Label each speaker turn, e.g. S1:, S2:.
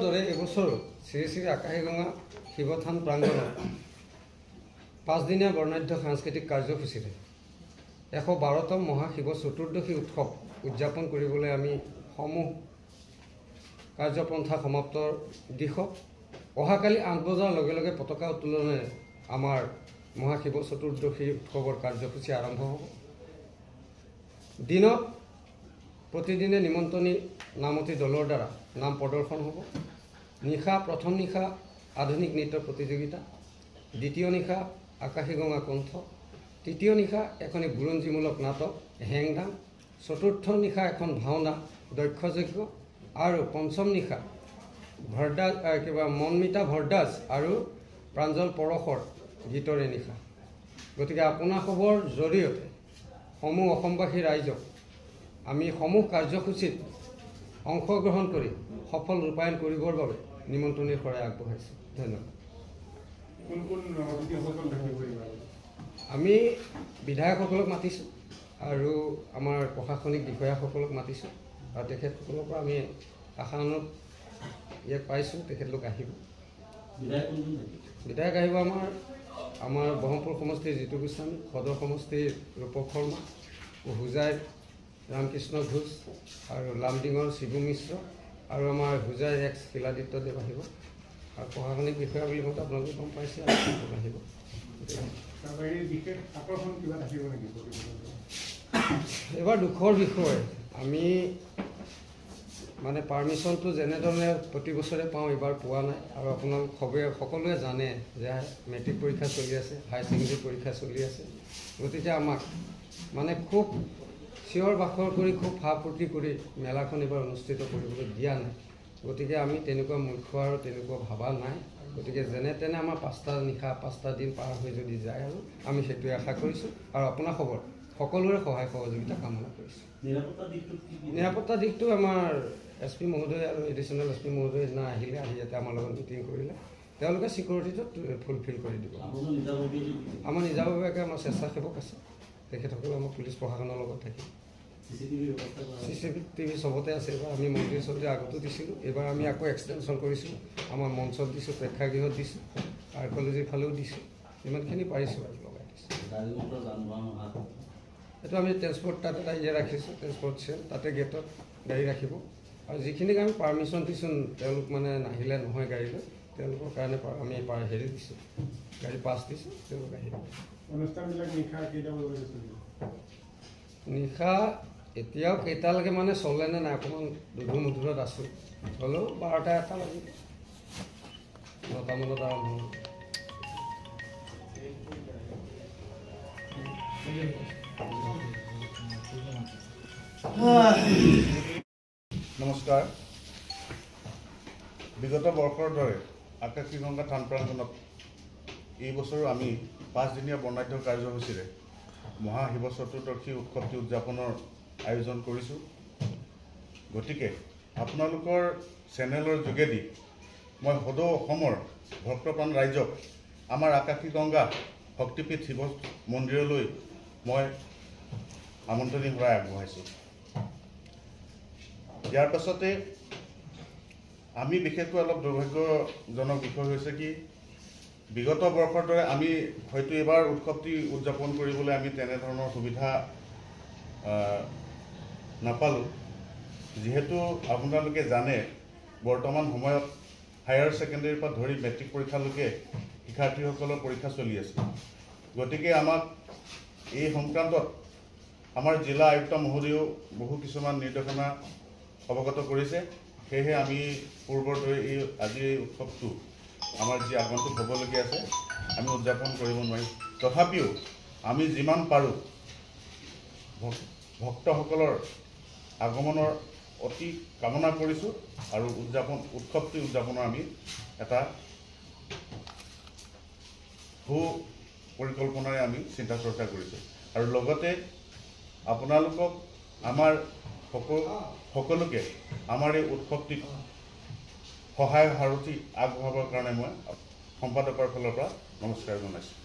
S1: এবছৰ শ্ৰী শ্ৰী আকাশীগঙ্গা শিৱথান প্ৰাংগণত 5 দিনীয়া বৰ্ণাঢ্য সাংস্কৃতিক কাৰ্যসূচীৰে 112তম মহাশিৱ চতুৰ্দশী উৎসৱ উদযাপন কৰিবলৈ আমি সমূহ কাৰ্যপন্থা সমাপ্তৰ দিশত অহাকালি 8 বজাৰ লগে লগে পতাকা উত্তোলনেৰে আমাৰ মহাশিৱ চতুৰ্দশী উৎসৱৰ কাৰ্যসূচী আৰম্ভ হ'ব। দিনত প্ৰতিদিনে নিমন্ত্ৰণী নামতি দলৰ দ্বাৰা নাম প্ৰদৰ্শন হ'ব। নিশা প্ৰথম নিশা আধুনিক নৃত্য প্ৰতিযোগিতা, দ্বিতীয় নিশা আকাশীগঙ্গা কণ্ঠ, তৃতীয় নিশা এখন বুৰঞ্জীমূলক নাটক হেংদাং, চতুৰ্থ নিশা এখন ভাওনা দক্ষযজ্ঞ আৰু পঞ্চম নিশা মনমিতা ভৰদাস আৰু প্ৰাঞ্জল পৰশৰ গীতৰে নিশা। গতিকে আপোনাসৱৰ জৰিয়তে সমূহ অসমবাসী ৰাইজক আমি সমূহ কাৰ্যসূচীত অংশগ্ৰহণ কৰি সফল ৰূপায়ণ কৰিবৰ বাবে নিমন্ত্ৰণীৰ শৰাই আগবঢ়াইছোঁ। ধন্যবাদ। আমি বিধায়কসকলক মাতিছোঁ আৰু আমাৰ প্ৰশাসনিক বিষয়াসকলক মাতিছোঁ আৰু তেখেতসকলৰ পৰা আমি আশানুৰূপ ইয়াত পাইছোঁ তেখেতলোক আহিব। বিধায়ক আহিব আমাৰ ব্ৰহ্মপুৰ সমষ্টিৰ জিতু গোস্বামী, সদৰ সমষ্টিৰ ৰূপক শৰ্মা, হোজাইৰ ৰামকৃষ্ণ ঘোষ আৰু লামডিঙৰ শিবু মিশ্ৰ আৰু আমাৰ হোজাইৰ এক্স শিলাদিত্য দেৱ আহিব আৰু প্ৰশাসনিক বিষয়া বুলি কওঁতে আপোনালোকে গম পাইছে আহিব। এইবাৰ দুখৰ বিষয়, আমি মানে পাৰ্মিশ্যনটো যেনেধৰণে প্ৰতি বছৰে পাওঁ এইবাৰ পোৱা নাই আৰু আপোনালোক সকলোৱে জানে যে মেট্ৰিক পৰীক্ষা চলি আছে, হায়াৰ ছেকেণ্ডেৰী পৰীক্ষা চলি আছে। গতিকে আমাক মানে খুব চিঞৰ বাখৰ কৰি খুব ফা ফূৰ্তি কৰি মেলাখন এইবাৰ অনুষ্ঠিত কৰিবলৈ দিয়া নাই। গতিকে আমি তেনেকুৱা মুখ্য আৰু তেনেকুৱা ভবা নাই। গতিকে যেনে তেনে আমাৰ 5টা নিশা 5টা দিন পাৰ হৈ যদি যায় আৰু আমি সেইটোৱে আশা কৰিছোঁ আৰু আপোনাৰ খবৰ সকলোৰে সহায় সহযোগিতা কামনা কৰিছোঁ। নিৰাপত্তা দিশটো আমাৰ SP মহোদয় আৰু এডিশ্যনেল SP মহোদয় সিদিনা আহিলে, আহি ইয়াতে আমাৰ লগত মিটিং কৰিলে। তেওঁলোকে চিকিউৰিটিটো ফুলফিল কৰি দিব। আমাৰ নিজাববীয়াকৈ আমাৰ স্বেচ্ছাসেৱক আছে, তেখেতসকলে আমাৰ পুলিচ প্ৰশাসনৰ লগত থাকে। CCTV চবতে আছে। এইবাৰ আমি মন্দিৰ চন্দিৰ আগতো দিছিলোঁ, এইবাৰ আমি আকৌ এক্সটেনশ্যন কৰিছোঁ। আমাৰ মঞ্চত দিছোঁ, প্ৰেক্ষাগৃহত দিছোঁ, আৰ্কলজিৰ ফালেও দিছোঁ। যিমানখিনি পাৰিছোঁ আৰু লগাই দিছোঁ। এইটো আমি ট্ৰেন্সপৰ্ট তাত এটা ৰাখিছোঁ, ট্ৰেন্সপৰ্ট চেল, তাতে গেটত গাড়ী ৰাখিব আৰু যিখিনিক আমি পাৰ্মিশ্যন দিছোঁ তেওঁলোক মানে নাহিলে নহয় গাড়ী লৈ, তেওঁলোকৰ কাৰণে আমি হেৰি দিছোঁ, গাড়ী পাছ দিছোঁ, তেওঁলোক আহিব। নিশা এতিয়াও কেইটালৈকে মানে চলেনে নাই অকণমান দুধুৰ মুধুৰত আছোঁ, হ'লেও 12টা 1টা লাগিব, 9টা মানত আৰম্ভ হ'ব।
S2: নমস্কাৰ। বিগত বৰ্ষৰ দৰে আকাশীগঙ্গা থান প্ৰাংগণত এই বছৰো আমি 5 দিনীয়া বৰ্ণাঢ্য কাৰ্যসূচীৰে মহাশিৱ চতুৰ্দশী উৎসৱটি উদযাপনৰ আয়োজন কৰিছোঁ। গতিকে আপোনালোকৰ চেনেলৰ যোগেদি মই সদৌ অসমৰ ভক্তপ্ৰাণ ৰাইজক আমাৰ আকাশীগঙ্গা শক্তিপীঠ শিৱ মন্দিৰলৈ মই আমন্ত্ৰণী শৰাই আগবঢ়াইছোঁ। ইয়াৰ পাছতে আমি বিশেষকৈ অলপ দুৰ্ভাগ্যজনক বিষয় হৈছে কি, বিগত বৰ্ষৰ দৰে আমি হয়তো এইবাৰ উৎসৱটি উদযাপন কৰিবলৈ আমি তেনেধৰণৰ সুবিধা নাপালোঁ। যিহেতু আপোনালোকে জানে বৰ্তমান সময়ত হায়াৰ ছেকেণ্ডেৰীৰ পৰা ধৰি মেট্ৰিক পৰীক্ষালৈকে শিক্ষাৰ্থীসকলৰ পৰীক্ষা চলি আছে। গতিকে আমাক এই সংক্ৰান্তত আমাৰ জিলা আয়ুক্ত মহোদয়েও বহু কিছুমান নিৰ্দেশনা অৱগত কৰিছে। সেয়েহে আমি পূৰ্বৰ দৰে আজিৰ এই উৎসৱটো আমাৰ যি আগন্তুক হ'বলগীয়া আছে আমি উদযাপন কৰিব নোৱাৰিম। তথাপিও আমি যিমান পাৰোঁ ভক্তসকলৰ আগমনৰ অতি কামনা কৰিছোঁ আৰু উৎসৱটি উদযাপনৰ আমি এটা সু পৰিকল্পনাৰে আমি চিন্তা চৰ্চা কৰিছোঁ আৰু লগতে আপোনালোকক আমাৰ সকলোকে আমাৰ এই উৎসৱটিত সহায় সাৰথি আগবঢ়াবৰ কাৰণে মই সম্পাদকৰ ফালৰ পৰা নমস্কাৰ জনাইছোঁ।